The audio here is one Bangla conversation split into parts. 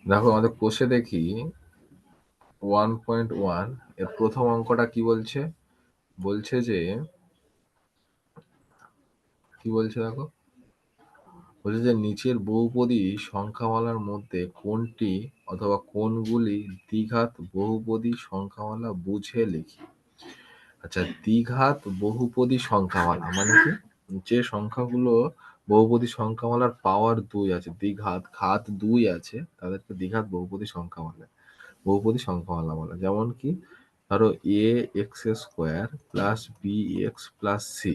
দেখো আমাদের কোষে দেখি 1.1 এর প্রথম অঙ্কটা কি বলছে? বলছে যে কি বলছে দেখো, বলছে যে নিচের বহুপদী সংখ্যামালার মধ্যে কোনটি অথবা কোনগুলি দ্বিঘাত বহুপদী সংখ্যামালা বুঝে লিখি। আচ্ছা, দ্বিঘাত বহুপদী সংখ্যামালা মানে কি? যে সংখ্যাগুলো বহুপদী সংখ্যামালার পাওয়ার 2 আছে, দ্বিঘাত ঘাত 2 আছে, তাদেরকে দ্বিঘাত বহুপদী সংখ্যামালা বলে। যেমন কি, ধরো a x square plus b x plus c,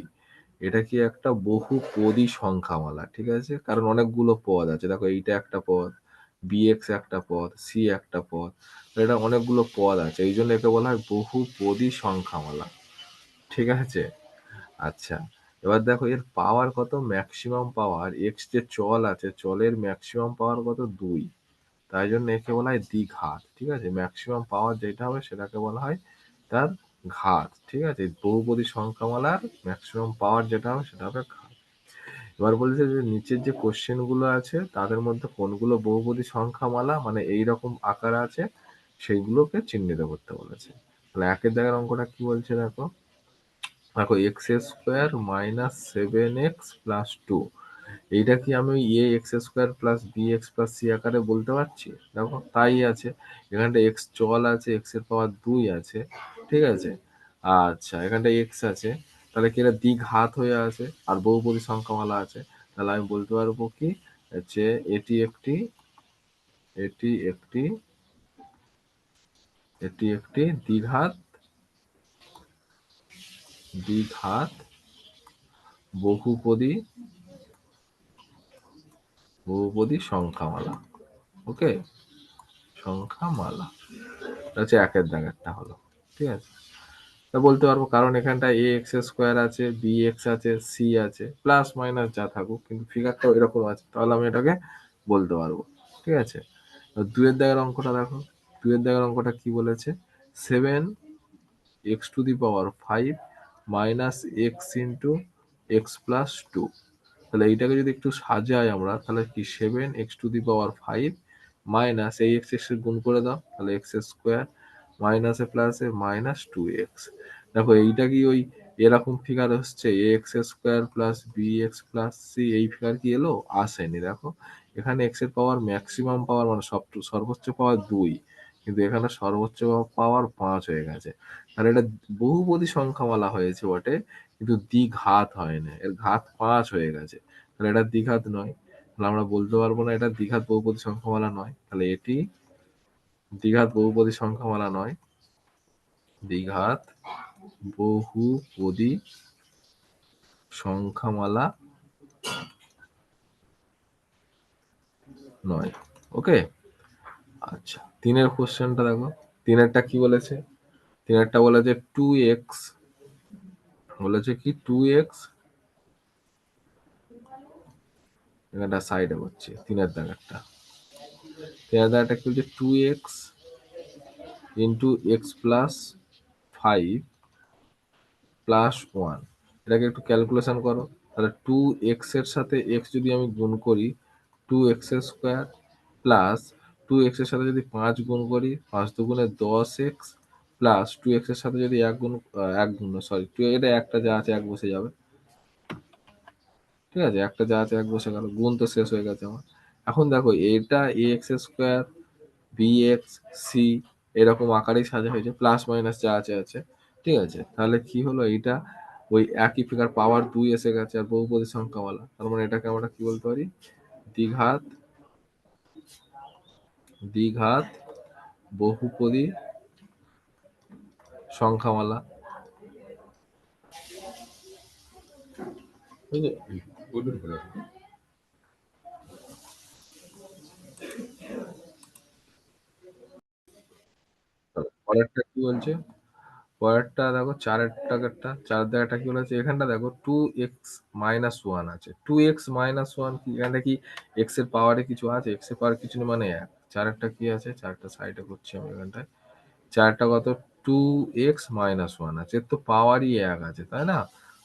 এটা কি একটা বহুপদী সংখ্যামালা, ঠিক আছে? কারণ অনেকগুলো পদ আছে, দেখো এইটা একটা পদ, বি এক্স একটা পদ, সি একটা পদ, এটা অনেকগুলো পদ আছে, এই জন্য একে বলা হয় বহুপদী সংখ্যামালা, ঠিক আছে? আচ্ছা, এবার দেখো এর পাওয়ার কত, ম্যাক্সিমাম পাওয়ার, এক্স যে চল আছে চলের ম্যাক্সিমাম পাওয়ার কত, 2, তাই জন্য একে বলা হয় দ্বিঘাত, ঠিক আছে? ম্যাক্সিমাম পাওয়ার যেটা হবে সেটাকে বলা হয় তার ঘাত, ঠিক আছে? বহুপদী সংখ্যামালার ম্যাক্সিমাম পাওয়ার যেটা হবে সেটা হবে ঘাত। এবার বলেছে যে নিচের যে কোশ্চেন গুলো আছে তাদের মধ্যে কোনগুলো বহুপদী সংখ্যামালা মানে এইরকম আকার আছে সেইগুলোকে চিহ্নিত করতে বলেছে। তাহলে একের জায়গার অঙ্কটা কি বলছে দেখো, দেখো x square minus 7x plus 2, এইটা কি আমি a x square plus b x plus c আকারে বলতে পারছি? দেখো তাই আছে, এখানটা এক্স চল আছে, এক্স এর পাওয়ার 2 আছে, ঠিক আছে? আচ্ছা, এখানটা এক্স আছে, তাহলে কি এটা দ্বিঘাত হয়ে আছে আর বহুপদী সংখ্যামালা আছে, তাহলে আমি বলতে পারবো কি, যে এটি একটি এটি একটি এটি একটি দ্বিঘাত দ্বিঘাত বহুপদী বহুপদী সংখ্যামালা। ওকে, সংখ্যামালা, এটা হচ্ছে একের দাগেরটা হলো, ঠিক আছে? তা বলতে পারবো কারণ এখানটা এ এক্স স্কোয়ার আছে, বি এক্স আছে, সি আছে, প্লাস মাইনাস যা থাকুক, কিন্তু ফিগারটাও এরকম আছে, তাহলে আমি এটাকে বলতে পারবো, ঠিক আছে? দুয়ের দাগের অঙ্কটা দেখো, দুয়ের দাগের অঙ্কটা কি বলেছে, 7x⁵ minus x into x plus 2, তাহলে এইটাকে যদি একটু সাজাই আমরা, তাহলে কি 7x⁵ মাইনাস এই এক্স এক্স গুণ করে দাও, তাহলে এক্স স্কোয়ার মাইনাসে প্লাসে মাইনাস 2x। দেখো এইটা কি ওই এরকম ফিগার হচ্ছে, a x square plus b x plus c, এই ফিগার কি এলো? আসেনি। দেখো এখানে এক্স এর পাওয়ার ম্যাক্সিমাম পাওয়ার মানে সর্বোচ্চ পাওয়ার 2, কিন্তু এখানে সর্বোচ্চ পাওয়ার 5 হয়ে গেছে, তাহলে এটা বহুপদী সংখ্যামালা হয়েছে বটে, কিন্তু দ্বিঘাত হয় না, এর ঘাত 5 হয়ে গেছে, তাহলে এটা দ্বিঘাত নয়। তাহলে আমরা বলতে পারবো না এটা দ্বিঘাত বহুপদী সংখ্যামালা নয়, তাহলে এটি দ্বিঘাত বহুপদী সংখ্যামালা নয়, দ্বিঘাত বহুপদী সংখ্যামালা নয়। ওকে, আচ্ছা, তিনের কোশ্চেনটা দেখো, তিনেরটা কি বলেছে, তিনেরটা বলেছে 2x, বলেছে কি 2x, এখানটা সাইডে করছি, তিনের দাগেরটা কি বলছে, 2x into x plus 5 plus 1, এটাকে একটু ক্যালকুলেশন করো, তাহলে 2x এর সাথে x যদি আমি গুণ করি, 2x² প্লাস 2x এর সাথে যদি 5 গুণ করি, 5 দুগুণে 10x প্লাস 2x এর সাথে যদি এক গুণ সরি 2, এটা একটা যা আছে এক বসে যাবে, ঠিক আছে? একটা যা আছে এক বসে গেল, গুণ তো শেষ হয়ে গেছে আমার। এখন দেখো এটা ax² bx c এরকম আকারেই সাজা হয়েছে, প্লাস মাইনাস যা আছে আছে, ঠিক আছে? তাহলে কি হলো, এইটা ওই একই ফিগার পাওয়ার 2 এসে গেছে আর বহুপদী সংখ্যাওয়ালা, তার মানে এটাকে আমরা কি বলতে পারি, দ্বিঘাত দ্বিঘাত বহুপদী সংখ্যামালা, বুঝলে? পরেরটা কি বলছে, পরেরটা দেখো, চারের দাগেরটা কি বলেছে, এখানটা দেখো 2x−1 আছে, 2x−1 কি, এখানটা কি x এর পাওয়ারে কিছু আছে, x এর পাওয়ার কিছু নেই মানে 1। চারেরটা কি আছে, চারটা সাইডে করছি আমি এখানটায়, চারটা কত, 2x−1 আছে, এর তো পাওয়ারই 1 আছে, তাই না?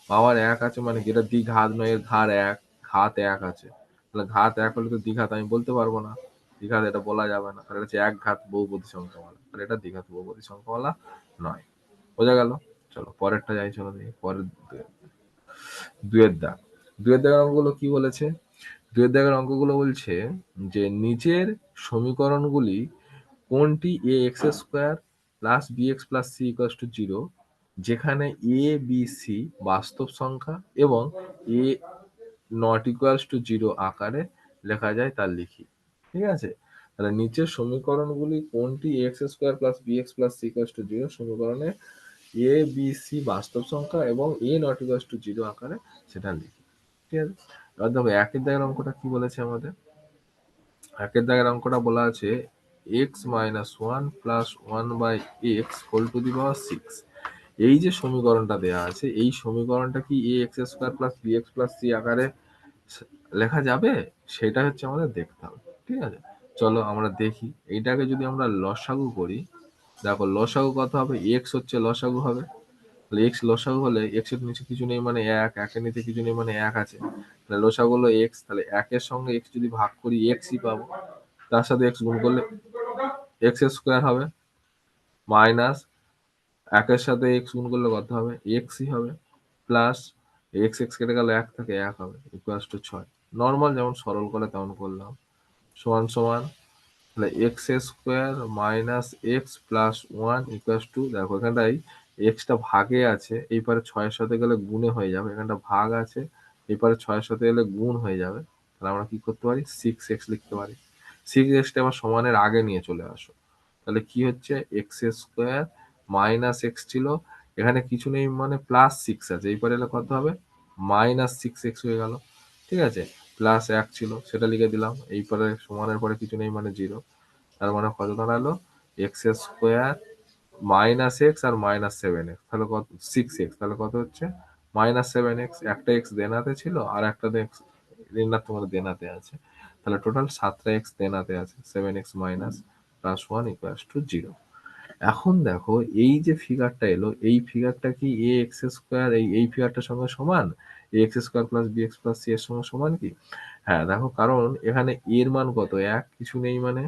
পাওয়ার 1 আছে মানে কি এটা দ্বিঘাত নয়, এর ঘাত 1, ঘাত 1 আছে, তাহলে ঘাত 1 হলে তো দ্বিঘাত আমি বলতে পারবো না, দ্বিঘাত এটা বলা যাবে না, তাহলে এটা হচ্ছে একঘাত বহুপদী সংখ্যামালা, তাহলে এটা দ্বিঘাত বহুপদী সংখ্যামালা নয়। বোঝা গেল? চলো পরেরটা যাই, চলো দেখি পরের দুয়ের দাগ। দুয়ের দাগের অঙ্কগুলো কি বলেছে? দুয়ের দাগের অঙ্কগুলো বলছে যে নিচের সমীকরণগুলি কোনটি a x square plus b x plus c equals to 0, যেখানে এ বি সি বাস্তব সংখ্যা এবং এ নট ইকুয়ালস টু 0 আকারে লেখা যায় তা লিখি। ঠিক আছে, তাহলে নিচের সমীকরণগুলি কোনটি x square plus b x plus c equals to 0 সমীকরণে এ বি সি বাস্তব সংখ্যা এবং এ নট ইকুয়ালস টু 0 আকারে সেটা লিখি। ঠিক আছে, এবার দেখো একের দাগের অঙ্কটা কি বলেছে আমাদের। একের দাগের অঙ্কটা বলা আছে x minus 1 plus 1 by x whole to the power 6। এই যে সমীকরণটা দেয়া আছে, এই সমীকরণটা কি a x square plus b x plus c আকারে লেখা যাবে, সেটা হচ্ছে আমাদের দেখতে হবে। ঠিক আছে, চলো আমরা দেখি। এইটাকে যদি আমরা লসাগু করি, দেখো লসাগু কত হবে, এক্স হচ্ছে লসাগু হবে, তাহলে এক্স লসাগু হলে এক্স এর নিচে কিছু নেই মানে এক, একের নিচে কিছু নেই মানে এক আছে, তাহলে লসাগু হলো এক্স, তাহলে একের সঙ্গে এক্স যদি ভাগ করি এক্সই পাবো, তার সাথে এক্স গুণ করলে এক্স স্কোয়ার হবে, মাইনাস একের সাথে এক্স গুণ করলে কত হবে, এক্সই হবে, প্লাস এক্স এক্স কেটে গেল এক থেকে এক হবে, ইকুয়ালস টু 6। নর্মাল যেমন সরল করে তেমন করলাম, সমান সমান, তাহলে x square minus x plus 1 equals to, দেখো এখানটাই এক্সটা ভাগে আছে, এই পারে 6-এর সাথে গেলে গুণে হয়ে যাবে, এখানটা ভাগ আছে, এই পারে 6-এর সাথে গেলে গুণ হয়ে যাবে, তাহলে আমরা কি করতে পারি, 6x লিখতে পারি। 6x টা আবার সমানের আগে নিয়ে চলে আসো, তাহলে কি হচ্ছে, এক্স স্কোয়ার মাইনাস এক্স ছিল, এখানে কিছু নেই মানে প্লাস 6 আছে, এই পারে এলে কত হবে, মাইনাস 6x হয়ে গেল। ঠিক আছে, প্লাস 1 ছিল সেটা লিখে দিলাম, এই পরে সমানের পরে কিছু নেই মানে 0, তার মানে কত দাঁড়ালো, এক্স স্কোয়ার মাইনাস এক্স আর মাইনাস 7x, তাহলে কত, 6x, তাহলে কত হচ্ছে, মাইনাস 7x। একটা এক্স দেনাতে ছিল আর একটা এক্স ঋণাত্মক দেনাতে আছে, তাহলে টোটাল 7টা এক্স দেনাতে আছে, 7x minus plus 1 equals to 0। এখন দেখো এই যে ফিগারটা এলো, এই ফিগারটা কি এ এক্স স্কোয়ার এই ফিগারটার সঙ্গে সমান, a x square plus b x plus c এর সঙ্গে সমান কি? হ্যাঁ দেখো, কারণ এখানে এর মান কত, এক, কিছু নেই মানে,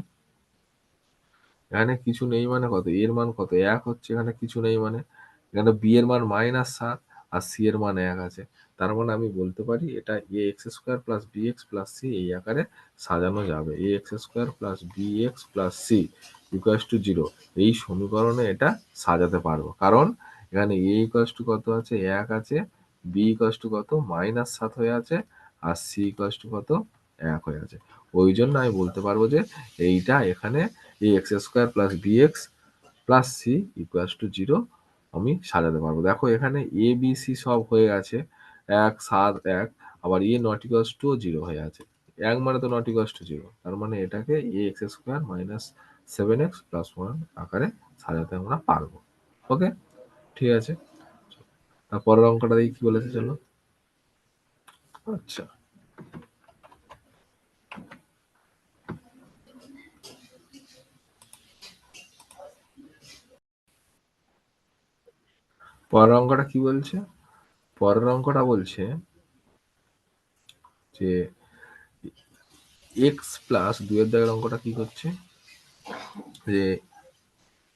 এখানে কিছু নেই মানে কত, এর মান কত, এক হচ্ছে, এখানে কিছু নেই মানে, এখানে বি এর মান -7 আর সি এর মান 1 আছে, তার মানে আমি বলতে পারি এটা a x square plus b x plus c এই আকারে সাজানো যাবে, a x square plus b x plus c equals to 0, এই সমীকরণে এটা সাজাতে পারবো, কারণ এখানে এ ইকুয়ালস টু কত আছে, 1 আছে, বি ইকুয়ালস টু কত, -7 হয়ে আছে, আর সি ইকুয়ালস টু কত, 1 হয়ে আছে। ওই জন্য আমি বলতে পারবো যে এইটা এখানে a x square plus b x plus c equals to 0 আমি সাজাতে পারবো। দেখো এখানে এ বি সি সব হয়ে গেছে 1 7 1, আবার এ নট ইকুয়ালস টু 0 হয়ে আছে, 1 মানে তো নট ইকুয়ালস টু 0, তার মানে এটাকে a x square minus 7x plus 1 আকারে সাজাতে আমরা পারবো। ওকে, ঠিক আছে, তারপরের অঙ্কটা দেখি কি বলেছে, চলো। আচ্ছা, পরের অঙ্কটা কি বলছে, পরের অঙ্কটা বলছে যে এক্স প্লাস, দুয়ের দাগের অঙ্কটা কি করছে, যে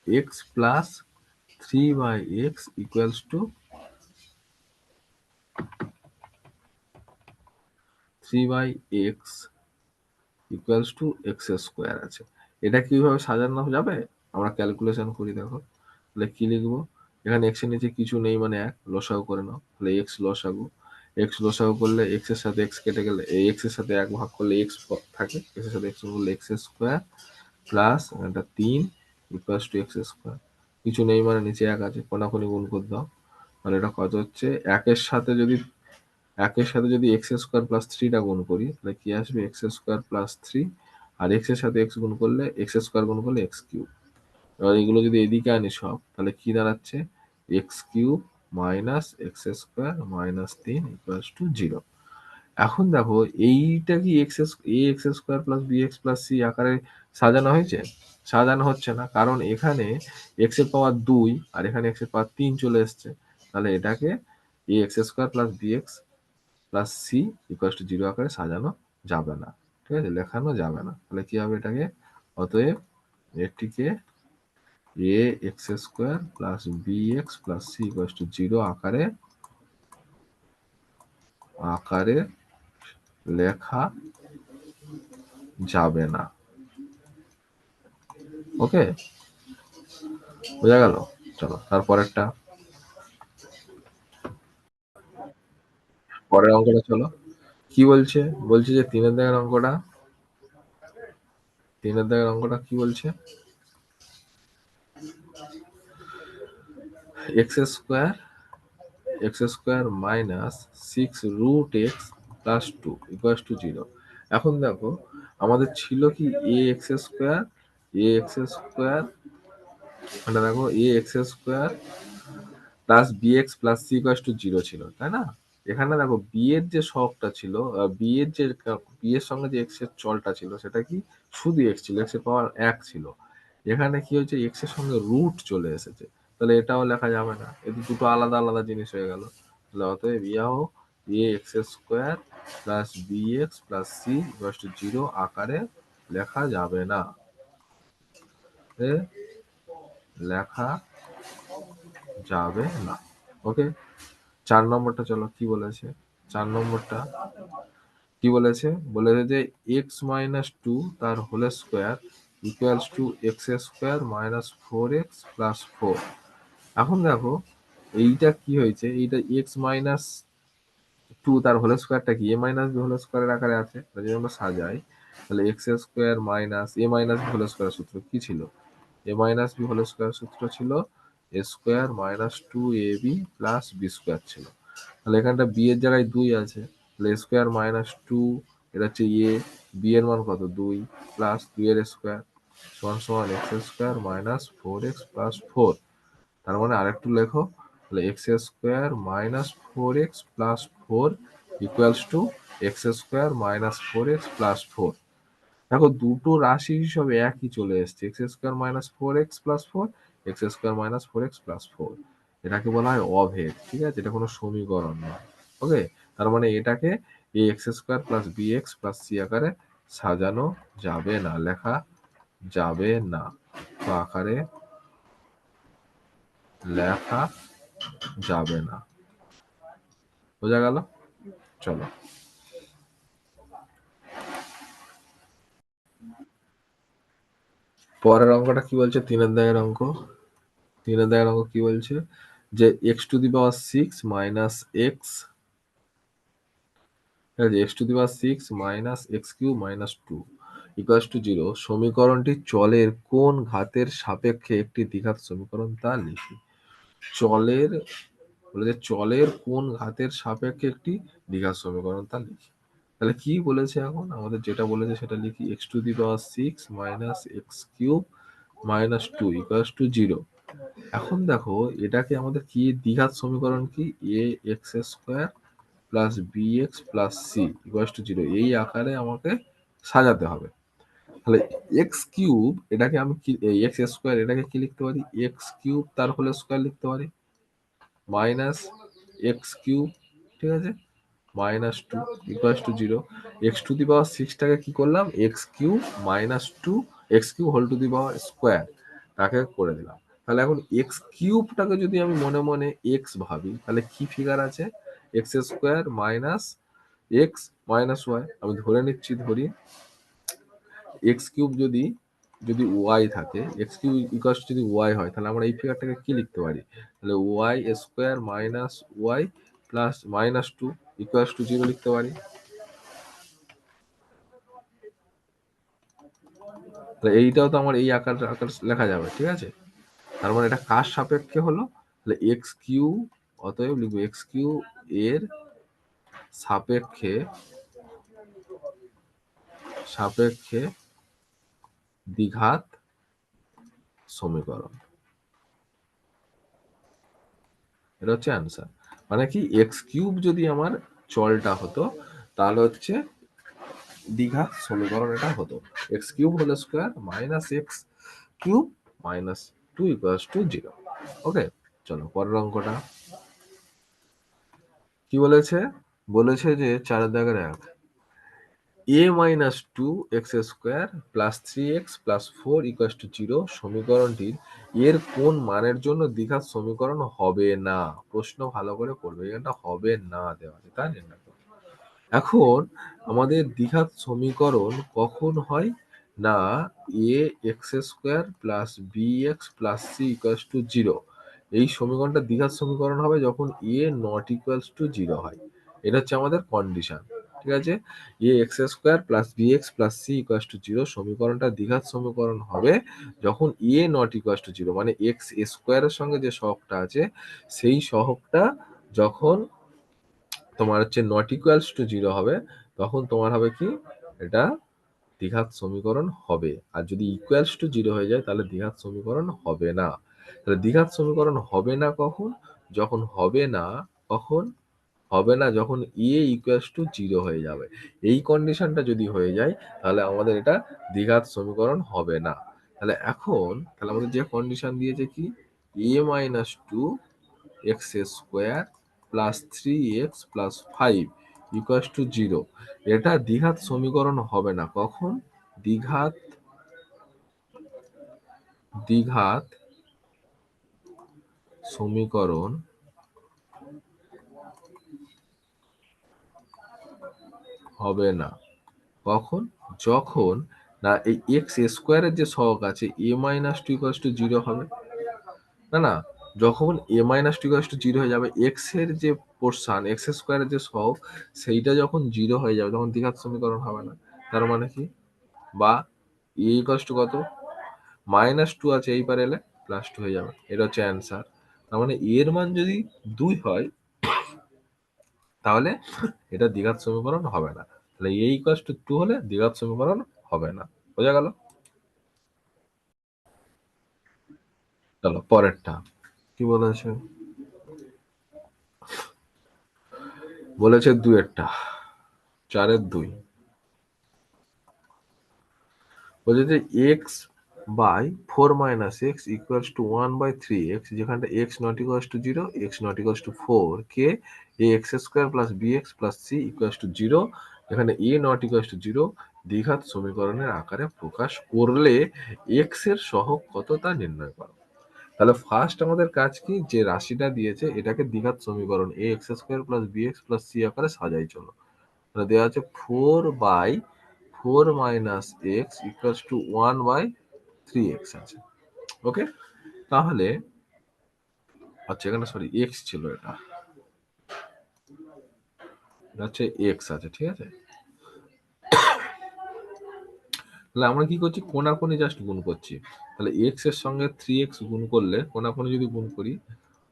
x plus 3/x equals to 3/x equals to x square আছে, এটা কিভাবে সাজানো যাবে, আমরা ক্যালকুলেশন করি। দেখো তাহলে কি লিখবো, এখানে এক্স এর নিচে কিছু নেই মানে এক, লসাগু করে নাও, তাহলে এক্স লসাগু, এক্স লসাগু করলে এক্স এর সাথে এক্স কেটে গেলে এক্স এর সাথে এক ভাগ করলে এক্স থাকে, এক্স এর সাথে এক্স করলে এক্স স্কোয়ার প্লাস এটা 3 ইকুয়ালস টু এক্স স্কোয়ার, কিছু নেই মানে নিচে এক আছে, কোনাকুনি গুণ করে দাও, তাহলে এটা কত হচ্ছে, একের সাথে যদি এক্স স্কোয়ার প্লাস 3টা গুণ করি, তাহলে কি আসবে, এক্স স্কোয়ার প্লাস 3, আর এক্স এর সাথে এক্স গুণ করলে এক্স স্কোয়ার গুণ করলে এক্স কিউব। এবার এগুলো যদি এদিকে আনি সব, তাহলে কি দাঁড়াচ্ছে, x cube minus x square minus 3 equals to 0। এখন দেখো এইটা কি a x square plus b x plus c আকারে সাজানো হয়েছে, সাজানো হচ্ছে না, কারণ এখানে এক্স এর পাওয়ার 2 আর এখানে এক্স এর পাওয়ার 3 চলে এসছে, তাহলে এটাকে a x square plus b x plus c equals to 0 আকারে সাজানো যাবে না। ঠিক আছে, লেখানো যাবে না। তাহলে কি হবে এটাকে? অতএব এটিকে a x square plus b x plus c equal to 0 আকারে লেখা যাবে না। ওকে, বোঝা গেল? চলো তারপরেরটা, পরের অঙ্কটা চলো। কি বলছে? বলছে যে তিনের দাগের অঙ্কটা কি বলছে? X square minus 6√x plus 2 equal to 0। এখন দেখো আমাদের ছিল কি এ এক্স স্কোয়ার, মানে দেখো a x square plus b x plus c equal to 0 ছিল, তাই না? এখানে দেখো বি এর যে শখটা ছিল, বি এর সঙ্গে যে এক্স এর চলটা ছিল সেটা কি? শুধু এক্স ছিল, এক্স এর পাওয়ার 1 ছিল। এখানে কি হয়েছে? এক্স এর সঙ্গে রুট চলে এসেছে, তাহলে এটাও লেখা যাবে না, এটি দুটো আলাদা আলাদা জিনিস হয়ে গেল। তাহলে অতএব ইয়াও a x square plus b x plus c equal to 0 আকারে লেখা যাবে না। লেখা যাবে না। ওকে, 4 নম্বরটা চলো কি বলেছে? 4 নম্বরটা কি বলেছে? বলেছে যে x-2 তার whole square equals to x square minus 4x plus 4। এখন দেখো এইটা কি হয়েছে? এইটা x-2 তার হোল স্কোয়ারটা কি a-b হোল স্কোয়ারের আকারে আছে। যদি আমরা সাজাই তাহলে x square minus a-b whole square সূত্র কি ছিল? a-b হোল স্কোয়ার সূত্র ছিল a square minus 2ab plus b square ছিল। তাহলে এখানটা বি এর জায়গায় 2 আছে, তাহলে স্কোয়ার মাইনাস 2, এটা হচ্ছে বি এর মান কত? 2 প্লাস 2 এর স্কোয়ার সমান সমান x square minus 4x plus 4। তার মানে আরেকটু লেখো, তাহলে x square minus 4x plus 4 equals to x square minus 4x plus 4। দেখো দুটো রাশি হিসাবে একই চলে এসছে, x square minus 4x plus 4, x square minus 4x plus 4। এটাকে বলা হয় অভেদ, ঠিক আছে? এটা কোনো সমীকরণ নয়। ওকে, তার মানে এটাকে a x square plus b x plus c আকারে সাজানো যাবে না, লেখা যাবে না। তো আকারে লেখা যাবে না। বোঝা গেল? চলো পরের অঙ্কটা কি বলছে? তিনের দাগের অঙ্ক কি বলছে? যে x⁶ মাইনাস এক্স, ঠিক আছে, x⁶ minus x³ minus 2 equals to 0 সমীকরণটি চলের কোন ঘাতের সাপেক্ষে একটি দ্বিঘাত সমীকরণ তা লিখি। চলের বলেছে চলের কোন ঘাতের সাপেক্ষে একটি দ্বিঘাত সমীকরণ তা লিখি। তাহলে কি বলেছে? এখন আমাদের যেটা বলেছে সেটা লিখি, x⁶ minus x³ minus 2 equals to 0। এখন দেখো এটাকে আমাদের কি দ্বিঘাত সমীকরণ কি? A x square plus b x plus c equals to 0 এই আকারে আমাকে সাজাতে হবে। তাহলে এক্স কিউব এটাকে আমি কি, এক্স স্কোয়ার এটাকে কি লিখতে পারি? এক্স কিউব তার হোল স্কোয়ার লিখতে পারি মাইনাস x³ ঠিক আছে, মাইনাস 2 ইকুয়ালস টু 0। x⁶টাকে কি করলাম? x³ minus 2 x³ whole to the power square তাকে করে দিলাম। তাহলে এখন x³ যদি আমি মনে মনে x ভাবি তাহলে কি ফিগার আছে? X square minus x minus y. আমি ধরে নিচ্ছি, ধরি x³ যদি যদি ওয়াই থাকে, x³ ইকুয়ালস যদি ওয়াই হয়, তাহলে আমরা এই ফিগারটাকে কি লিখতে পারি? তাহলে y square minus y plus minus 2 equals to 0 লিখতে পারি। তাহলে এইটাও তো আমার এই আকার আকার লেখা যাবে, ঠিক আছে? তার মানে এটা কার সাপেক্ষে হলো? তাহলে x³ অতএব লিখবো x³ এর সাপেক্ষে সাপেক্ষে দ্বিঘাত সমীকরণ। এটা হচ্ছে অ্যান্সার। মানে কি x³ যদি আমার চলটা হতো তাহলে হচ্ছে দ্বিঘাত সমীকরণ এটা হতো। x³ whole square minus x³ minus 2 equals to 0। Okay, চলো পরের অঙ্কটা কি বলেছে? বলেছে যে 4 দাগের 1 a minus two x square plus 3x plus 4 equal to 0 সমীকরণটির এর কোন মানের জন্য দ্বিঘাত সমীকরণ হবে না? প্রশ্ন ভালো করে পড়বে, এটা হবে না দেওয়া আছে, তাই না? এখন আমাদের দ্বিঘাত সমীকরণ কখন হয় না, a x square plus b x plus c equals to 0, এই সমীকরণটা দ্বিঘাত সমীকরণ হবে যখন এ নট ইকুয়ালস টু 0 হয়। এটা হচ্ছে আমাদের কন্ডিশন, ঠিক আছে? A x square plus b x plus c equals to 0 সমীকরণটা দ্বিঘাত সমীকরণ হবে যখন এ নট ইকুয়ালস টু 0, মানে এক্স স্কোয়ারের সঙ্গে যে সহগটা আছে সেই সহগটা যখন তোমার হচ্ছে নট ইকুয়ালস টু 0 হবে, তখন তোমার হবে কি, এটা দ্বিঘাত সমীকরণ হবে। আর যদি ইকুয়ালস টু 0 হয়ে যায় তাহলে দ্বিঘাত সমীকরণ হবে না। তাহলে দ্বিঘাত সমীকরণ হবে না কখন? যখন হবে না, কখন হবে না যখন এ ইকুয়ালস টু 0 হয়ে যাবে। এই কন্ডিশনটা যদি হয়ে যায় তাহলে আমাদের এটা দ্বিঘাত সমীকরণ হবে না। তাহলে আমাদের যে কন্ডিশন দিয়েছে কি, a minus two x square plus 3x plus 5 equals to 0, এটা দ্বিঘাত সমীকরণ হবে না। কখন দ্বিঘাত দ্বিঘাত সমীকরণ হবে না? কখন? যখন না এই এক্স স্কোয়ারের যে সহগ আছে এ মাইনাস টু ইকুয়ালস টু 0 হবে। না না, যখন এ মাইনাস টু ইকুয়ালস টু 0 হয়ে যাবে, এক্স এর যে পোর্শন এক্স স্কোয়ারের যে সহগ সেইটা যখন 0 হয়ে যাবে তখন দ্বিঘাত সমীকরণ হবে না। তার মানে কি, বা এ ইকুয়ালস টু কত, মাইনাস টু আছে, এই পারে এলে প্লাস টু হয়ে যাবে। এটা হচ্ছে অ্যান্সার। তার মানে এর মান যদি 2 হয় তাহলে এটা দ্বিঘাত সমীকরণ হবে না। তাহলে এ ইকুয়ালস টু 2 হলে দ্বিঘাত সমীকরণ হবে না। বোঝা গেল? চলো পরেরটা কি বলেছে। বলেছে 2-এরটা, 4-2 বলছে যে x by 4 - x equals to 1/3x, যেখানটা x not equals to 0, x not equals to 4 কে a x square plus b x plus c equals to 0, যেখানে এ নট ইকুয়ালস টু 0 দ্বিঘাত সমীকরণের আকারে প্রকাশ করলে এক্স এর সহগ কত তা নির্ণয় করো। তাহলে ফার্স্ট আমাদের কাজ কি, যে রাশিটা দিয়েছে এটাকে দ্বিঘাত সমীকরণ a x square plus b x plus c আকারে সাজাই চলো। তাহলে দেওয়া আছে 4/4 - x ইকুয়ালস টু 1/3x আছে। ওকে, তাহলে আচ্ছা এখানে সরি এক্স ছিল, এটা হচ্ছে এক্স আছে, ঠিক আছে। তাহলে আমরা কি করছি, কোনাকুনি জাস্ট গুণ করছি। তাহলে এক্স এর সঙ্গে 3x গুণ করলে, কোনাকুনি যদি গুণ করি,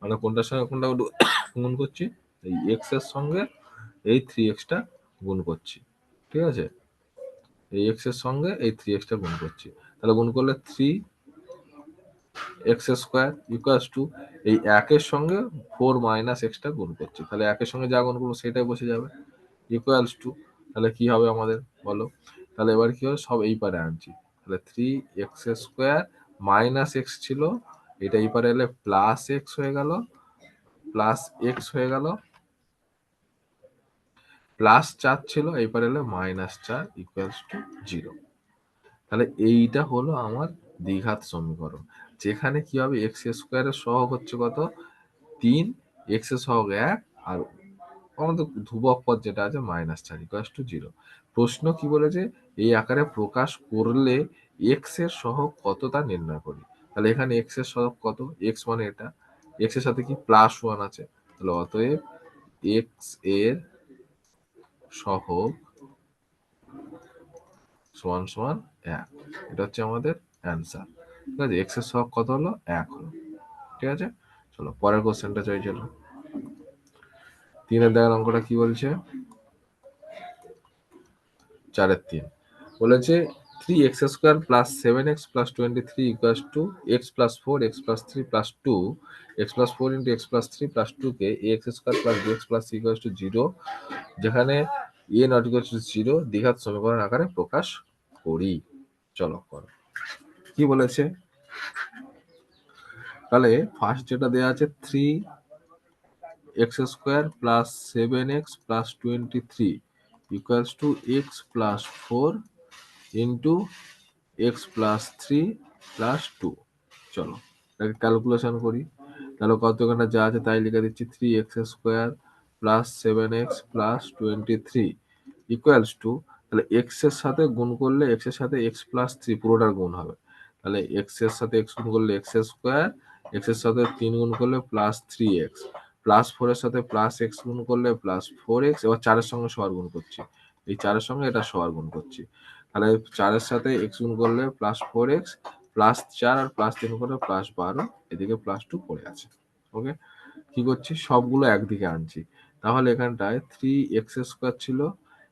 আমরা কোনটার সঙ্গে কোনটা গুণ করছি, এই এক্স এর সঙ্গে এই 3x টা গুণ করছি, ঠিক আছে। এই এক্স এর সঙ্গে এই 3x টা গুণ করছি। তাহলে গুণ করলে 3x স্কোয়ার ইকুয়ালস টু এই একের সঙ্গে 4 - x টা গুণ করছি। তাহলে একের সঙ্গে যা গুণ করবো সেটাই বসে যাবে, ইকুয়ালস টু, তাহলে কি হবে আমাদের বলো। তাহলে এবার কি হবে, সব এই পারে আনছি। তাহলে 3x স্কোয়ার মাইনাস এক্স ছিল, এটা এই পারে এলে প্লাস এক্স হয়ে গেল, প্লাস এক্স হয়ে গেল, প্লাস 4 ছিল, এই পারে এলে -4 ইকুয়ালস টু 0। তাহলে এইটা হলো আমার দ্বিঘাত সমীকরণ, যেখানে কি হবে, এক্স স্কোয়ারের সহগ হচ্ছে কত, 3, এক্স এর সহগ 1, আর আমাদের ধ্রুবক পদ যেটা আছে -4 ইকুয়ালস টু 0। প্রশ্ন কি বলেছে, এই আকারে প্রকাশ করলে এক্স এর সহগ কত তা নির্ণয় করি। তাহলে এখানে এক্স এর সহগ কত, এক্স মানে এটা, এক্স এর সাথে কি +1 আছে, তাহলে অতএব এক্স এর সহগ সমান সমান 1। এটা হচ্ছে আমাদের অ্যান্সার, ঠিক আছে। এক্স এর সহগ কত হলো, 1 হলো, ঠিক আছে। চলো পরের কোশ্চেনটা চাই, চলো 3-এর দেখার অঙ্কটা কি বলছে, 4-3 বলেছে 3x square plus 7x plus 23 equals to x plus 4 x plus 3 plus 2 x plus 4 into x plus 3 plus 2 কে x square plus b x plus c equals to 0, যেখানে এ নট ইকুয়ালস টু 0 দ্বিঘাত সমীকরণ আকারে প্রকাশ করি। চলো করো কি বলেছে। তাহলে ফার্স্ট যেটা দেওয়া আছে 3x square plus 7x plus 23 equals to x plus 4 into x plus 3 plus 2। চলো এটাকে ক্যালকুলেশন করি। তাহলে কতখানা যা আছে তাই লিখে দিচ্ছি, 3x² plus 7x plus 23 equals two, তাহলে এক্স এর সাথে গুণ করলে এক্স এর সাথে এক্স প্লাস 3 পুরোটার গুণ হবে। তাহলে এক্স এর সাথে এক্স গুণ করলে x², এক্স এর সাথে 3 গুণ করলে প্লাস 3x, প্লাস 4 এর সাথে প্লাস এক্স গুণ করলে প্লাস 4x। এবার 4 এর সঙ্গে সবার গুণ করছি, এই 4 এর সঙ্গে এটা সবার গুণ করছি। তাহলে 4 এর সাথে এক্স গুণ করলে প্লাস 4x, প্লাস 4 আর প্লাস 3 করলে প্লাস 12, এদিকে প্লাস 2 পড়ে আছে। ওকে, কি করছি, সবগুলো একদিকে আনছি। তাহলে এখানটায় 3x² ছিল,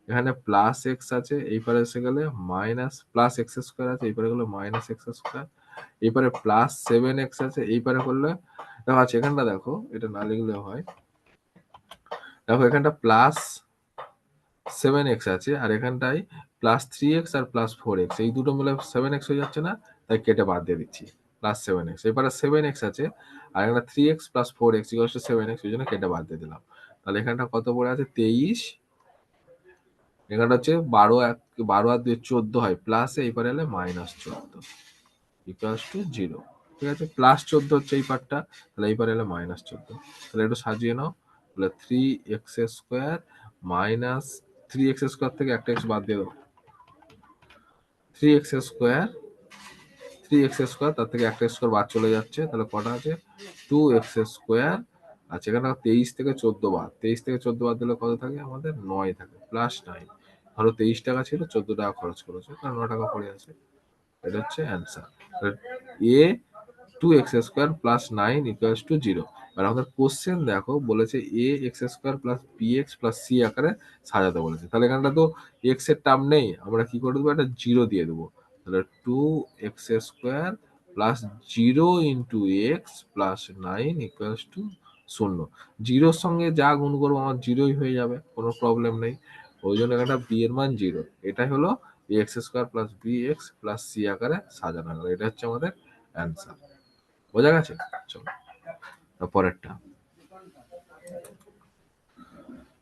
এখানে প্লাস এক্স আছে, এই পারে এসে গেলে মাইনাস প্লাস x² আছে, এই পারে গেলে মাইনাস x², এই পারে প্লাস 7x আছে, এই পারে করলে দেখো আছে এখানটা, দেখো এটা না লিখলে হয়, দেখো এখানটা প্লাস 7x আছে আর এখানটায় প্লাস 3x আর প্লাস 4x, এই দুটো মিলে 7x হয়ে যাচ্ছে না, তাই কেটে বাদ দিয়ে দিচ্ছি প্লাস 7x। এবারে 7x আছে আর এখানে 3x plus 4x equals to 7x, ওই জন্য কেটে বাদ দিয়ে দিলাম। তাহলে এখানটা কত পড়ে আছে 23, এখানটা হচ্ছে 12 আর 2 14 হয়, প্লাস এইবারে এলে মাইনাস 14 ইকুয়ালস টু 0। ঠিক আছে, প্লাস 14 হচ্ছে এই পার্টটা, তাহলে এইবার এলে মাইনাস 14। তাহলে একটু সাজিয়ে নাও, তাহলে 3x² মাইনাস 3x² থেকে একটা এক্স বাদ দিয়ে দাও, 3x², 3x², তার থেকে একটা স্কোয়ার বাদ চলে যাচ্ছে, তাহলে কটা আছে 2x²। আচ্ছা এখানে 23 থেকে 14 বাদ, 23 থেকে 14 বাদ দিলে কত থাকে আমাদের 9 থাকে, প্লাস 9। ধরো 23 টাকা ছিল, 14 টাকা খরচ করেছে, তাহলে 9 টাকা পড়ে আছে। এটা হচ্ছে answer. A 2x² plus 9 equals to 0। আর আমাদের কোশ্চেন দেখো বলেছে ax² plus bx plus c আকারে সাজাতে বলেছে, তাহলে এখানটা তো এক্স এর টার্ম নেই, আমরা কি করে দেবো, একটা 0 দিয়ে দেবো। তাহলে 2x² plus 0 into x plus 9 equals to 0। জিরোর সঙ্গে যা গুণ করবো আমার 0ই হয়ে যাবে, কোনো প্রবলেম নেই। ওই জন্য এখানটা বি এর মান 0। এটাই হলো ax² plus bx plus c আকারে সাজানো হলো, এটা হচ্ছে আমাদের অ্যান্সার। বোঝা গেছে? চলো পরেরটা,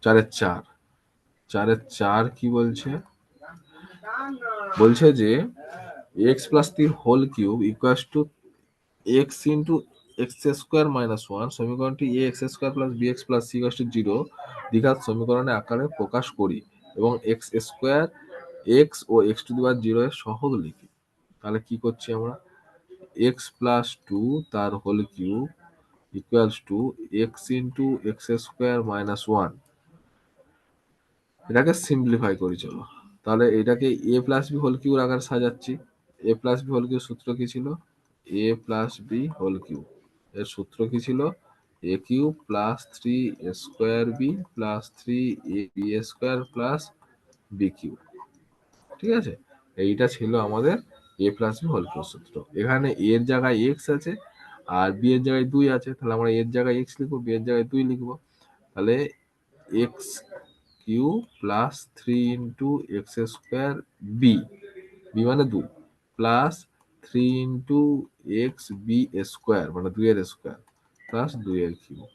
4 4 কি বলছে, বলছে যে x plus 3 whole cube equals to x into x² minus 1 সমীকরণটি ax² plus bx plus c equals to 0 দ্বিঘাত সমীকরণের আকারে প্রকাশ করি এবং x², x ও x⁻0 এর সহগ লিখি। তাহলে কি করছি আমরা, x প্লাস 2 তার whole cube equals to x into x² minus 1, এটাকে সিম্পলিফাই করি চলো। তাহলে এটাকে a plus b whole cube আকারে সাজাচ্ছি। A plus b whole cube সূত্র কি ছিল, a plus b whole cube, এর সূত্র কি ছিল, a cube plus 3 a² b plus 3 ab² plus b cube. ঠিক আছে, এইটা ছিল আমাদের a plus b whole cube সূত্র। এখানে এর জায়গায় এক্স আছে আর বি এর জায়গায় 2 আছে, তাহলে আমরা এর জায়গায় এক্স লিখবো, বি এর জায়গায় 2 লিখবো। তাহলে x cube plus 3 into x² b, b মানে 2, plus 3 into x b square মানে 2 এর স্কোয়ার প্লাস 2 এর কিউব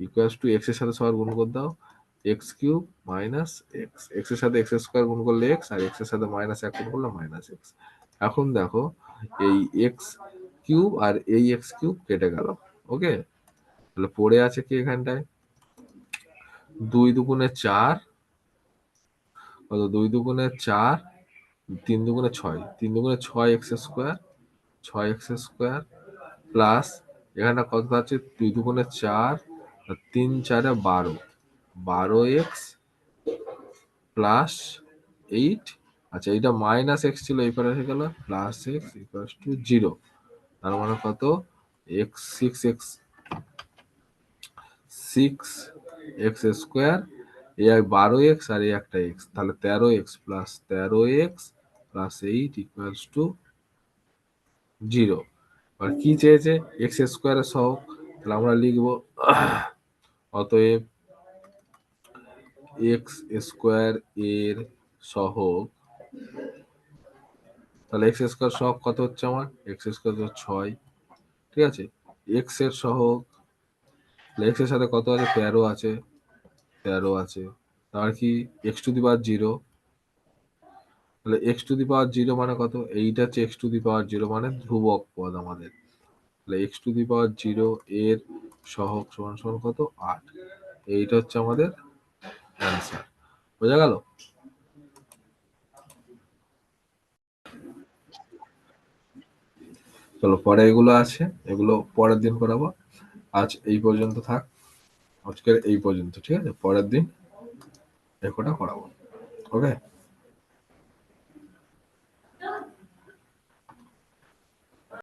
ইকুয়ালস টু এক্স এর সাথে সবার গুণ করে দাও, x cube minus x, x এর সাথে x² গুণ করলে এক্স আর এক্স এর সাথে মাইনাস 1 গুণ করলে মাইনাস এক্স। এখন দেখো এই এক্স কিউব আর এই এক্স কিউব কেটে গেল। ওকে, তাহলে পড়ে আছে কি এখানটায় 2 দুগুণে 4, কত 2 দুগুণে 4, 3 দুগুণে 6, 3 দুগুণে 6x², 6x² প্লাস এখানটা কত আছে 2 দুগুণে 4 আর 3 4 12, 12x প্লাস 8। আচ্ছা এইটা মাইনাস এক্স ছিল, এই পারে হয়ে গেল প্লাস এক্স ইকুয়ালস টু 0। তার মানে কত এক্স 6x² এই 12x আর এই একটা এক্স, তাহলে 13x plus 13x plus 8 equals to 0। আর কি চেয়েছে, x² এর সহগ, তাহলে আমরা লিখবো অতএব x² এর সহগ, তাহলে x² সহগ কত হচ্ছে আমার, x² তো 6। ঠিক আছে, x এর সহগ, x এর সাথে কত আছে 13 আছে, 13 আছে, আর কি x to the power zero, তাহলে x to the power zero মানে কত? এইটা হচ্ছে x to the power zero মানে ধ্রুবক পদ আমাদের। তাহলে x to the power zero এর সহগ সমান সমান কত? 8। এইটা হচ্ছে আমাদের অ্যান্সার। বোঝা গেল? চলো পরে এগুলো আছে, এগুলো পরের দিন করাবো। আজ এই পর্যন্ত থাক, আজকের এই পর্যন্ত, ঠিক আছে? পরের দিন একটা করাবো। ওকে।